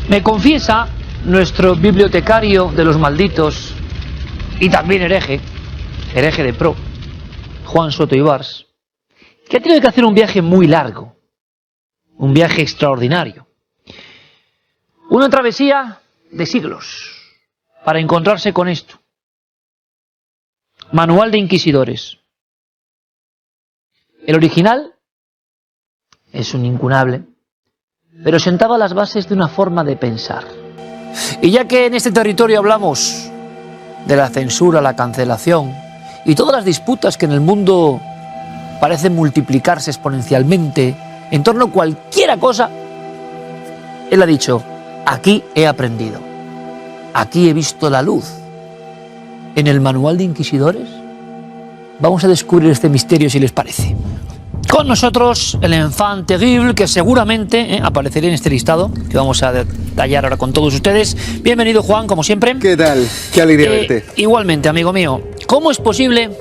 Me confiesa nuestro bibliotecario de los malditos y también hereje de pro, Juan Soto Ibars, que ha tenido que hacer un viaje muy largo, un viaje extraordinario, una travesía de siglos para encontrarse con esto. Manual de Inquisidores. El original es un incunable, pero sentaba las bases de una forma de pensar. Y ya que en este territorio hablamos de la censura, la cancelación y todas las disputas que en el mundo parecen multiplicarse exponencialmente en torno a cualquier cosa, él ha dicho: aquí he aprendido, aquí he visto la luz. En el Manual de Inquisidores vamos a descubrir este misterio, si les parece. Con nosotros el enfant terrible, que seguramente aparecerá en este listado que vamos a detallar ahora con todos ustedes. Bienvenido, Juan, como siempre. ¿Qué tal? Qué alegría verte. Igualmente, amigo mío. ¿Cómo es posible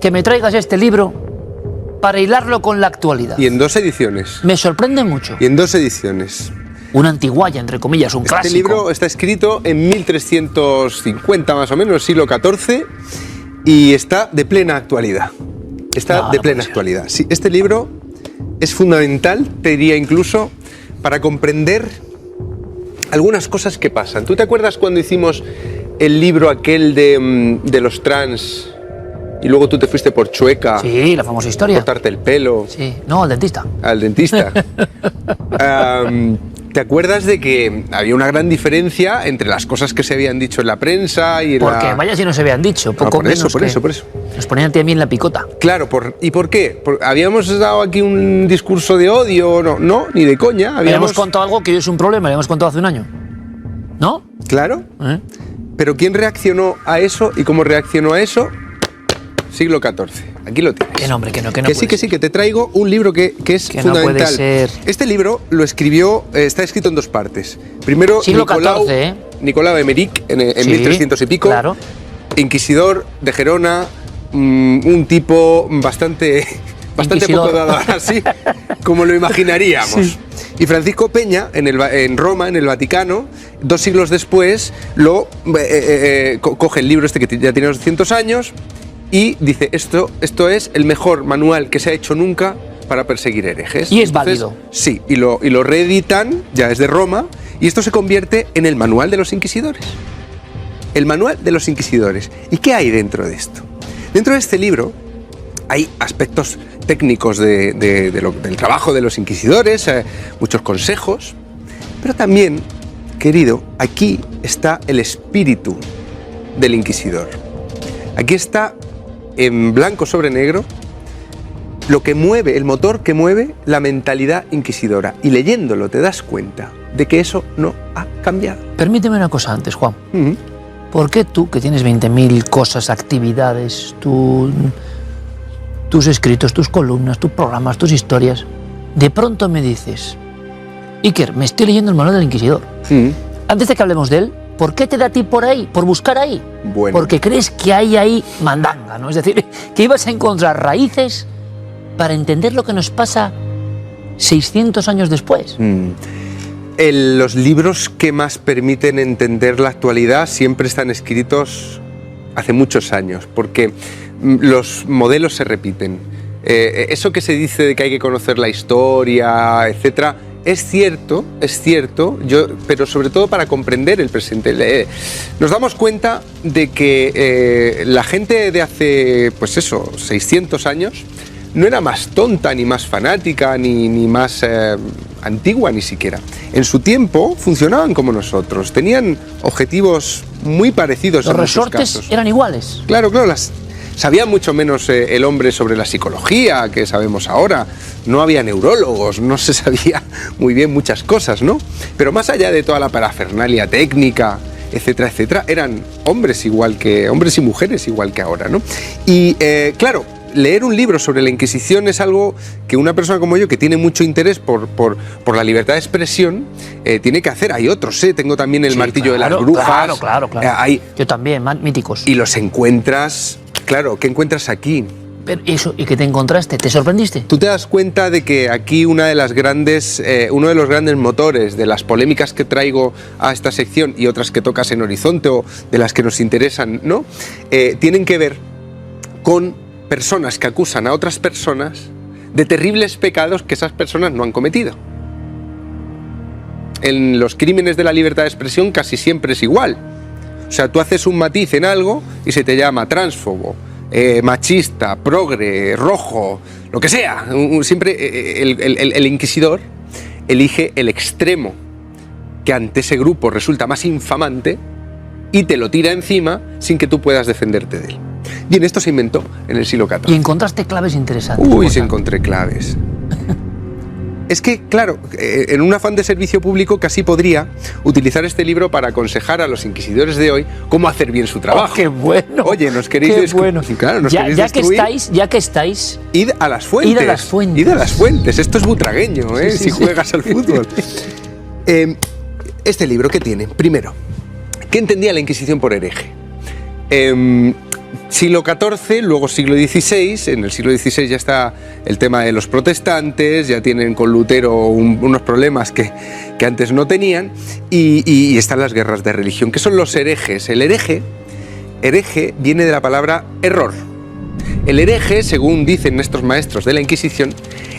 que me traigas este libro para hilarlo con la actualidad? Y en 2 ediciones. Me sorprende mucho. Y en 2 ediciones. Una antigualla, entre comillas, un clásico. Este libro está escrito en 1350 más o menos, siglo XIV, y está de plena actualidad. Está de plena actualidad. Sí, este libro es fundamental, te diría incluso, para comprender algunas cosas que pasan. ¿Tú te acuerdas cuando hicimos el libro aquel de los trans y luego tú te fuiste por Chueca? Sí, la famosa historia. Cortarte el pelo. Sí, no, al dentista. Al dentista. ¿Te acuerdas de que había una gran diferencia entre las cosas que se habían dicho en la prensa y Porque vaya si no se habían dicho, poco menos. Por eso. Nos ponían a mí en la picota. Claro, ¿y por qué? ¿Habíamos dado aquí un discurso de odio? No, ni de coña. Habíamos contado algo que hoy es un problema, lo habíamos contado hace un año. ¿No? Claro. Pero ¿quién reaccionó a eso y cómo reaccionó a eso? Siglo XIV. Aquí lo tienes. Que no, hombre, que no. Que sí, que te traigo un libro que es fundamental. No puede ser. Este libro lo escribió, está escrito en 2 partes. Primero, siglo XIV, Nicolau Emeric, en 1300 y pico. Claro. Inquisidor de Gerona, un tipo bastante poco dado así, como lo imaginaríamos. Sí. Y Francisco Peña, en Roma, en el Vaticano, 2 siglos después, coge el libro este que ya tiene 200 años y dice, esto es el mejor manual que se ha hecho nunca para perseguir herejes. Y es válido. Sí, y lo reeditan, ya es de Roma, y esto se convierte en el Manual de los Inquisidores. El Manual de los Inquisidores. ¿Y qué hay dentro de esto? Dentro de este libro hay aspectos técnicos del trabajo de los inquisidores, muchos consejos, pero también, querido, aquí está el espíritu del inquisidor. Aquí está, en blanco sobre negro, lo que mueve, el motor que mueve la mentalidad inquisidora. Y leyéndolo te das cuenta de que eso no ha cambiado. Permíteme una cosa antes, Juan. ¿Por qué tú, que tienes 20.000 cosas, actividades, tus escritos, tus columnas, tus programas, tus historias, de pronto me dices, Iker, me estoy leyendo el Manual del Inquisidor? Antes de que hablemos de él, ¿por qué te da a ti por ahí, por buscar ahí? Bueno. Porque crees que hay ahí mandanga, ¿no? Es decir, que ibas a encontrar raíces para entender lo que nos pasa 600 años después. Los libros que más permiten entender la actualidad siempre están escritos hace muchos años, porque los modelos se repiten. Eso que se dice de que hay que conocer la historia, etcétera, es cierto, pero sobre todo para comprender el presente. Nos damos cuenta de que la gente de hace, 600 años, no era más tonta, ni más fanática, ni más antigua ni siquiera. En su tiempo funcionaban como nosotros, tenían objetivos muy parecidos. Los resortes eran iguales. Claro, sabía mucho menos el hombre sobre la psicología que sabemos ahora. No había neurólogos, no se sabía muy bien muchas cosas, ¿no? Pero más allá de toda la parafernalia técnica etcétera, etcétera, eran hombres y mujeres igual que ahora, ¿no? Y claro, leer un libro sobre la Inquisición es algo que una persona como yo, que tiene mucho interés por la libertad de expresión, tiene que hacer. Hay otros, tengo también El martillo de las brujas. Claro. Yo también, míticos. Y los encuentras, claro, ¿qué encuentras aquí? Pero eso, ¿y qué te encontraste? ¿Te sorprendiste? Tú te das cuenta de que aquí uno de los grandes motores de las polémicas que traigo a esta sección y otras que tocas en Horizonte o de las que nos interesan, ¿no? Tienen que ver con personas que acusan a otras personas de terribles pecados que esas personas no han cometido. En los crímenes de la libertad de expresión casi siempre es igual. O sea, tú haces un matiz en algo y se te llama tránsfobo, machista, progre, rojo, lo que sea. Siempre el inquisidor elige el extremo que ante ese grupo resulta más infamante y te lo tira encima sin que tú puedas defenderte de él. Bien, esto se inventó en el siglo XIV. Y encontraste claves interesantes. Uy, sí encontré claves. Es que, claro, en un afán de servicio público casi podría utilizar este libro para aconsejar a los inquisidores de hoy cómo hacer bien su trabajo. ¡Oh, qué bueno! Oye, ¿nos queréis destruir? Claro, ¿nos queréis destruir? Ya que estáis... Id a las fuentes. Id a las fuentes. Id a las fuentes. Esto es butragueño, si juegas al fútbol. Este libro, ¿qué tiene? Primero, ¿qué entendía la Inquisición por hereje? Siglo XIV, luego siglo XVI. En el siglo XVI ya está el tema de los protestantes, ya tienen con Lutero unos problemas que antes no tenían, y están las guerras de religión. ¿Qué son los herejes? El hereje viene de la palabra error. El hereje, según dicen estos maestros de la Inquisición,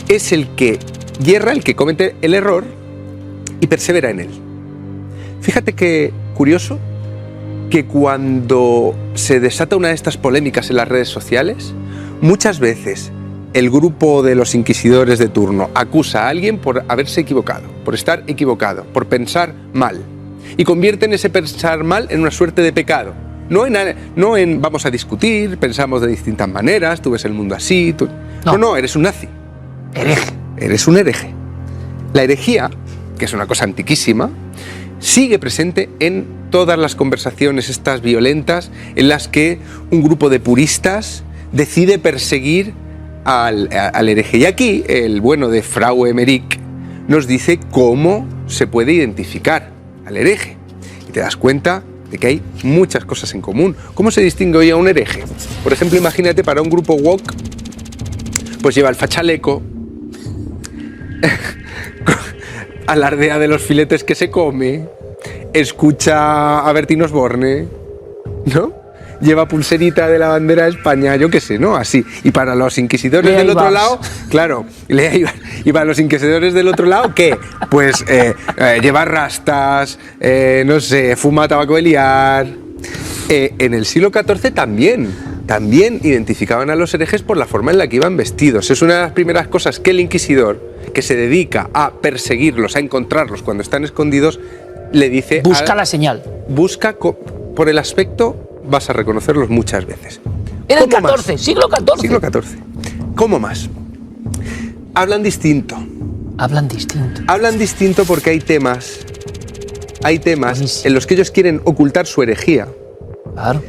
es el que yerra, el que comete el error y persevera en él. Fíjate qué curioso que cuando se desata una de estas polémicas en las redes sociales, muchas veces el grupo de los inquisidores de turno acusa a alguien por haberse equivocado, por estar equivocado, por pensar mal, y convierten ese pensar mal en una suerte de pecado. No en vamos a discutir, pensamos de distintas maneras, tú ves el mundo así, no, eres un nazi. Hereje. Eres un hereje. La herejía, que es una cosa antiquísima, sigue presente en todas las conversaciones estas violentas en las que un grupo de puristas decide perseguir al hereje. Y aquí el bueno de Frau Emmerich nos dice cómo se puede identificar al hereje. Y te das cuenta de que hay muchas cosas en común. ¿Cómo se distingue hoy a un hereje? Por ejemplo, imagínate, para un grupo woke, pues lleva el fachaleco, alardea de los filetes que se come, escucha a Bertín Osborne, ¿no? Lleva pulserita de la bandera de España, yo qué sé, ¿no? Así. Y para los inquisidores del otro lado, claro, y para los inquisidores del otro lado, ¿qué? Pues lleva rastas, no sé, fuma tabaco de liar. En el siglo XIV también identificaban a los herejes por la forma en la que iban vestidos. Es una de las primeras cosas que el inquisidor, que se dedica a perseguirlos, a encontrarlos cuando están escondidos, le dice... Busca la señal. Busca, por el aspecto vas a reconocerlos muchas veces. En el XIV, siglo XIV. Siglo XIV. ¿Cómo más? Hablan distinto. Hablan distinto porque hay temas Buenísimo. en los que ellos quieren ocultar su herejía. Claro.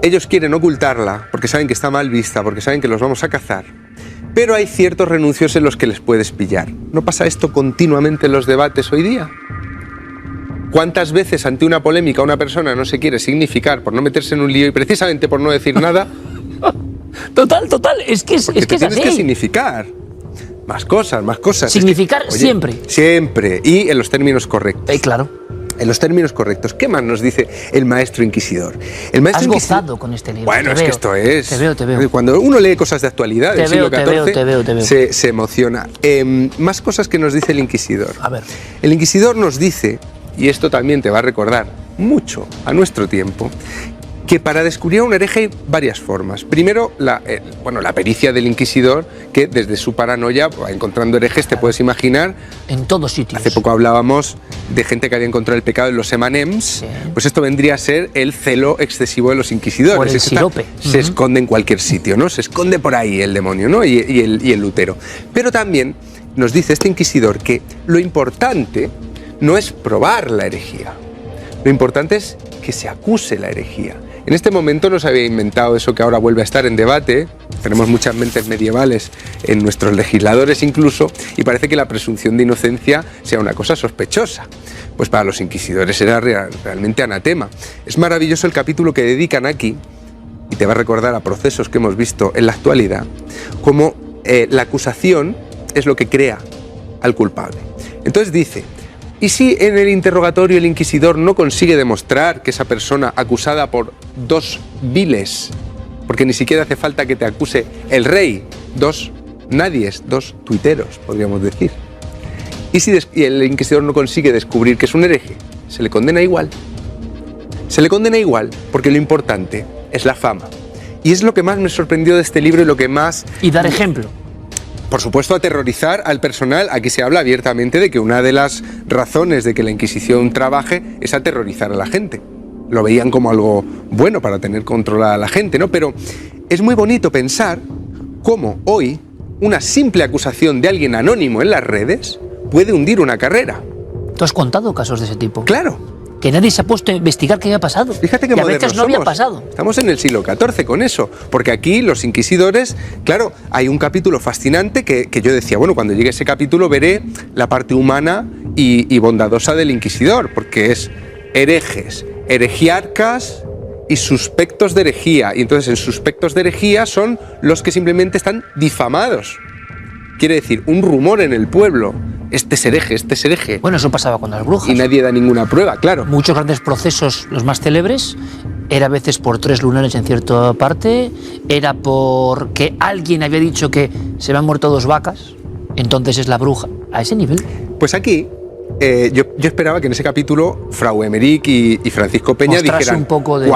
Ellos quieren ocultarla porque saben que está mal vista, porque saben que los vamos a cazar. Pero hay ciertos renuncios en los que les puedes pillar. ¿No pasa esto continuamente en los debates hoy día? ¿Cuántas veces ante una polémica una persona no se quiere significar por no meterse en un lío y precisamente por no decir nada? Total, es que es Porque te así. tienes que significar. Más cosas. Significar siempre. Siempre. Y en los términos correctos. Claro. En los términos correctos. ¿Qué más nos dice el maestro inquisidor? El maestro Has inquisidor... gozado con este libro. Bueno, que esto es... Te veo. Cuando uno lee cosas de actualidad del siglo XIV, te veo. se emociona. Más cosas que nos dice el inquisidor. A ver. El inquisidor nos dice, y esto también te va a recordar mucho a nuestro tiempo, que para descubrir a un hereje hay varias formas. Primero, la pericia del inquisidor, que desde su paranoia va encontrando herejes, te puedes imaginar. En todos sitios. Hace poco hablábamos de gente que había encontrado el pecado en los emanems. Sí. Pues esto vendría a ser el celo excesivo de los inquisidores. Por el sirope. Se esconde en cualquier sitio, ¿no? Se esconde por ahí el demonio, ¿no? Y el Lutero. Pero también nos dice este inquisidor que lo importante no es probar la herejía. Lo importante es que se acuse la herejía. En este momento no se había inventado eso que ahora vuelve a estar en debate. Tenemos muchas mentes medievales en nuestros legisladores incluso, y parece que la presunción de inocencia sea una cosa sospechosa. Pues para los inquisidores era realmente anatema. Es maravilloso el capítulo que dedican aquí, y te va a recordar a procesos que hemos visto en la actualidad, como la acusación es lo que crea al culpable. Entonces dice: ¿y si en el interrogatorio el inquisidor no consigue demostrar que esa persona acusada por dos viles, porque ni siquiera hace falta que te acuse el rey, dos nadies, dos tuiteros, podríamos decir? ¿Y si el inquisidor no consigue descubrir que es un hereje? Se le condena igual. Se le condena igual, porque lo importante es la fama. Y es lo que más me sorprendió de este libro y lo que más... Y dar ejemplo. Por supuesto, aterrorizar al personal. Aquí se habla abiertamente de que una de las razones de que la Inquisición trabaje es aterrorizar a la gente. Lo veían como algo bueno para tener controlada a la gente, ¿no? Pero es muy bonito pensar cómo hoy una simple acusación de alguien anónimo en las redes puede hundir una carrera. ¿Tú has contado casos de ese tipo? Claro. Que nadie se ha puesto a investigar qué había pasado. Fíjate que a veces no había pasado. Estamos en el siglo XIV con eso, porque aquí los inquisidores, claro, hay un capítulo fascinante que yo decía, bueno, cuando llegue ese capítulo veré la parte humana y bondadosa del inquisidor, porque es herejes, heregiarcas y suspectos de herejía. Y entonces en suspectos de herejía son los que simplemente están difamados. Quiere decir, un rumor en el pueblo. Este es hereje, este es hereje. Bueno, eso pasaba con las brujas. Y nadie da ninguna prueba, claro. Muchos grandes procesos, los más célebres, era a veces por 3 lunares en cierta parte, era porque alguien había dicho que se me han muerto 2 vacas, entonces es la bruja. A ese nivel. Pues aquí, yo esperaba que en ese capítulo Frau Emmerich y Francisco Peña mostrase dijeran un poco de...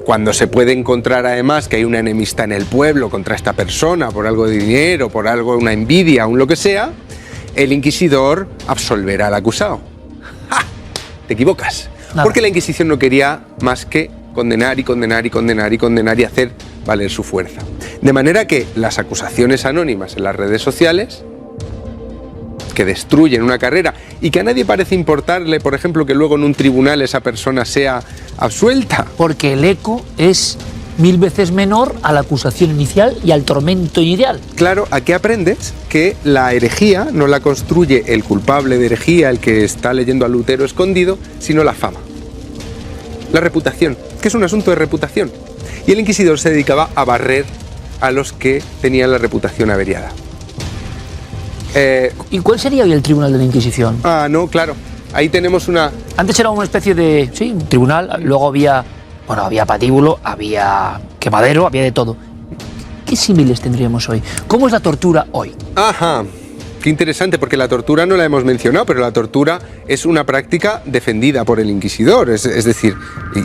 cuando se puede encontrar además que hay una enemistad en el pueblo contra esta persona por algo de dinero, por algo, una envidia, un lo que sea, el inquisidor absolverá al acusado. ¡Ja! Te equivocas. Nada. Porque la Inquisición no quería más que condenar y condenar y condenar y condenar y hacer valer su fuerza. De manera que las acusaciones anónimas en las redes sociales, que destruyen una carrera y que a nadie parece importarle, por ejemplo, que luego en un tribunal esa persona sea absuelta. Porque el eco es 1000 veces menor a la acusación inicial y al tormento inicial. Claro, aquí aprendes que la herejía no la construye el culpable de herejía, el que está leyendo a Lutero escondido, sino la fama. La reputación, que es un asunto de reputación. Y el inquisidor se dedicaba a barrer a los que tenían la reputación averiada. ¿Y cuál sería hoy el tribunal de la Inquisición? Ah, no, claro. Ahí tenemos una... Antes era una especie de... Sí, un tribunal, luego había... Bueno, había patíbulo, había quemadero, había de todo. ¿Qué símiles tendríamos hoy? ¿Cómo es la tortura hoy? Ajá, qué interesante, porque la tortura no la hemos mencionado, pero la tortura es una práctica defendida por el inquisidor, es decir,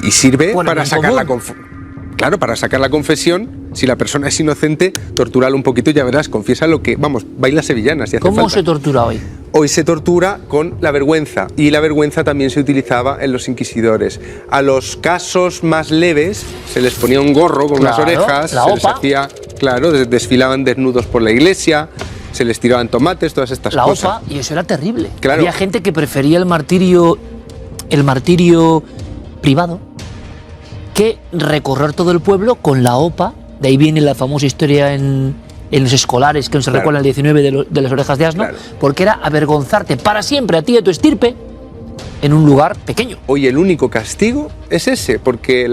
y sirve para sacar Claro, para sacar la confesión. Si la persona es inocente, tortúralo un poquito y ya verás, confiesa lo que... Vamos, baila sevillana si hace falta. ¿Cómo se tortura hoy? Hoy se tortura con la vergüenza, y la vergüenza también se utilizaba en los inquisidores. A los casos más leves se les ponía un gorro con unas orejas, la se opa. les hacía, claro, desfilaban desnudos por la iglesia, se les tiraban tomates, todas estas cosas. La opa, y eso era terrible. Claro. Había gente que prefería el martirio privado que recorrer todo el pueblo con la opa. De ahí viene la famosa historia en los escolares que se recuerda en el 19 de las orejas de asno, claro. Porque era avergonzarte para siempre a ti y a tu estirpe en un lugar pequeño. Hoy el único castigo es ese, porque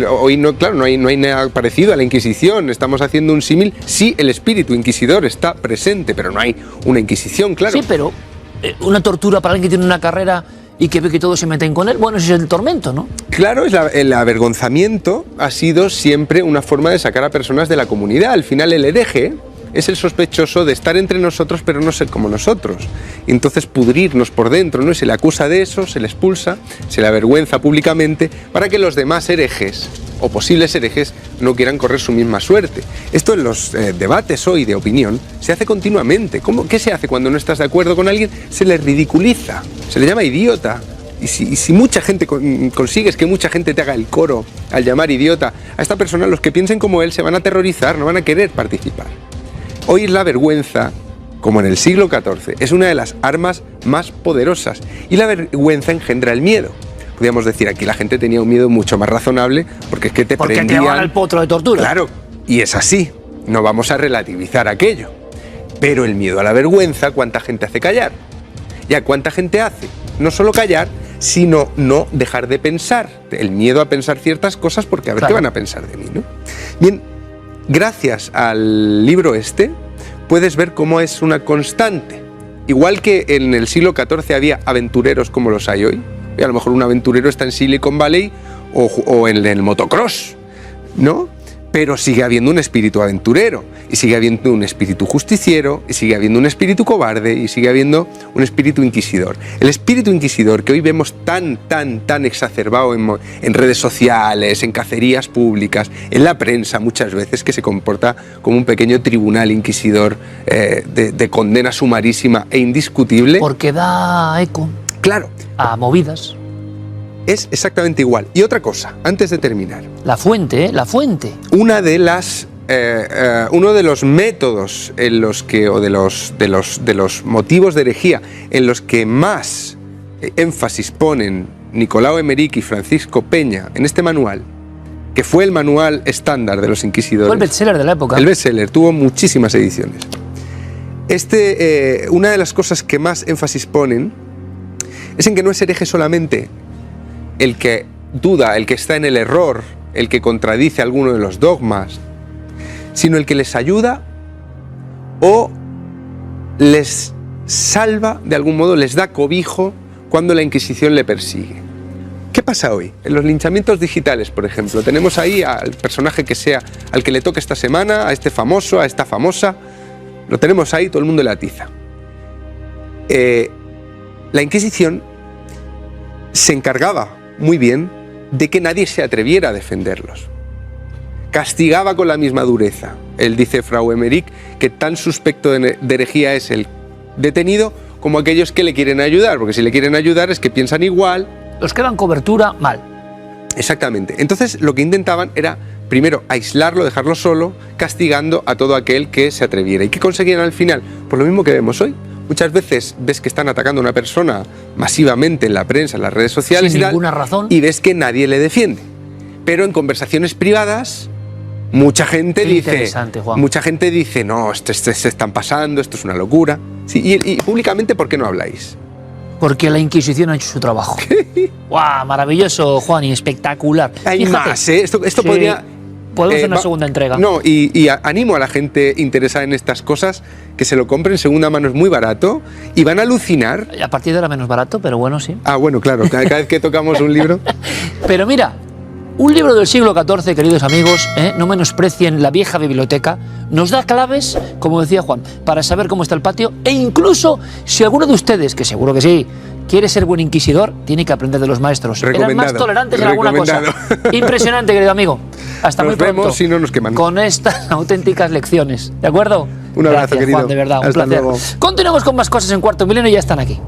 hoy no, claro, no hay nada parecido a la Inquisición. Estamos haciendo un símil. Sí, el espíritu inquisidor está presente, pero no hay una Inquisición, claro. Sí, pero una tortura para alguien que tiene una carrera y que ve que todos se meten con él, bueno, ese es el tormento, ¿no? Claro, el avergonzamiento ha sido siempre una forma de sacar a personas de la comunidad. Al final el hereje es el sospechoso de estar entre nosotros pero no ser como nosotros. Y entonces pudrirnos por dentro, ¿no? Y se le acusa de eso, se le expulsa, se le avergüenza públicamente para que los demás herejes o posibles herejes no quieran correr su misma suerte. Esto en los debates hoy de opinión se hace continuamente. ¿Qué se hace cuando no estás de acuerdo con alguien? Se le ridiculiza, se le llama idiota. Y si mucha gente consigues que mucha gente te haga el coro al llamar idiota a esta persona, los que piensen como él se van a aterrorizar, no van a querer participar. Hoy la vergüenza, como en el siglo XIV, es una de las armas más poderosas. Y la vergüenza engendra el miedo. Podríamos decir, aquí la gente tenía un miedo mucho más razonable porque es que te prendían... Porque te van al potro de tortura. Claro, y es así. No vamos a relativizar aquello. Pero el miedo a la vergüenza, ¿cuánta gente hace callar? ¿Y a cuánta gente hace? No solo callar, sino no dejar de pensar. El miedo a pensar ciertas cosas porque a ver qué van a pensar de mí, ¿no? Bien, gracias al libro puedes ver cómo es una constante. Igual que en el siglo XIV había aventureros como los hay hoy, y a lo mejor un aventurero está en Silicon Valley o en el motocross, ¿no? Pero sigue habiendo un espíritu aventurero, y sigue habiendo un espíritu justiciero, y sigue habiendo un espíritu cobarde, y sigue habiendo un espíritu inquisidor. El espíritu inquisidor que hoy vemos tan exacerbado en redes sociales, en cacerías públicas, en la prensa muchas veces, que se comporta como un pequeño tribunal inquisidor de condena sumarísima e indiscutible. Porque da eco. Claro. A movidas. Es exactamente igual. Y otra cosa, antes de terminar. La fuente, la fuente. Uno de los métodos en los que, o de los motivos de herejía en los que más énfasis ponen Nicolau Emmerich y Francisco Peña en este manual, que fue el manual estándar de los inquisidores. Fue el bestseller de la época. El bestseller, tuvo muchísimas ediciones. Una de las cosas que más énfasis ponen es en que no es hereje solamente el que duda, el que está en el error, el que contradice alguno de los dogmas, sino el que les ayuda o les salva, de algún modo, les da cobijo cuando la Inquisición le persigue. ¿Qué pasa hoy? En los linchamientos digitales, por ejemplo, tenemos ahí al personaje que sea, al que le toque esta semana, a este famoso, a esta famosa, lo tenemos ahí, todo el mundo le atiza. La Inquisición se encargaba muy bien de que nadie se atreviera a defenderlos. Castigaba con la misma dureza. Él dice, Frau Emmerich, que tan suspecto de herejía es el detenido como aquellos que le quieren ayudar, porque si le quieren ayudar es que piensan igual. Los que dan cobertura, mal. Exactamente. Entonces lo que intentaban era, primero, aislarlo, dejarlo solo, castigando a todo aquel que se atreviera. ¿Y qué conseguían al final? Pues lo mismo que vemos hoy. Muchas veces ves que están atacando a una persona masivamente en la prensa, en las redes sociales sin ninguna razón, y ves que nadie le defiende. Pero en conversaciones privadas, mucha gente dice, no, se están pasando, esto es una locura. Sí, y públicamente, ¿por qué no habláis? Porque la Inquisición ha hecho su trabajo. ¡Guau! Maravilloso, Juan, y espectacular. Hay más, ¿eh? Esto sí. Podría... Podemos hacer una segunda entrega. No, y animo a la gente interesada en estas cosas que se lo compren, segunda mano es muy barato y van a alucinar. A partir de ahora menos barato, pero bueno, sí. Ah, bueno, claro, cada vez que tocamos un libro. Pero mira, un libro del siglo XIV, queridos amigos, no menosprecien la vieja biblioteca, nos da claves, como decía Juan, para saber cómo está el patio, e incluso si alguno de ustedes, que seguro que sí, quiere ser buen inquisidor, tiene que aprender de los maestros. Eran más tolerantes en alguna cosa. Impresionante, querido amigo. Hasta muy pronto. Nos vemos si no nos queman. Con estas auténticas lecciones, ¿de acuerdo? Un abrazo, gracias, querido. Juan, de verdad, un Hasta placer. Luego. Continuamos con más cosas en Cuarto Milenio y ya están aquí.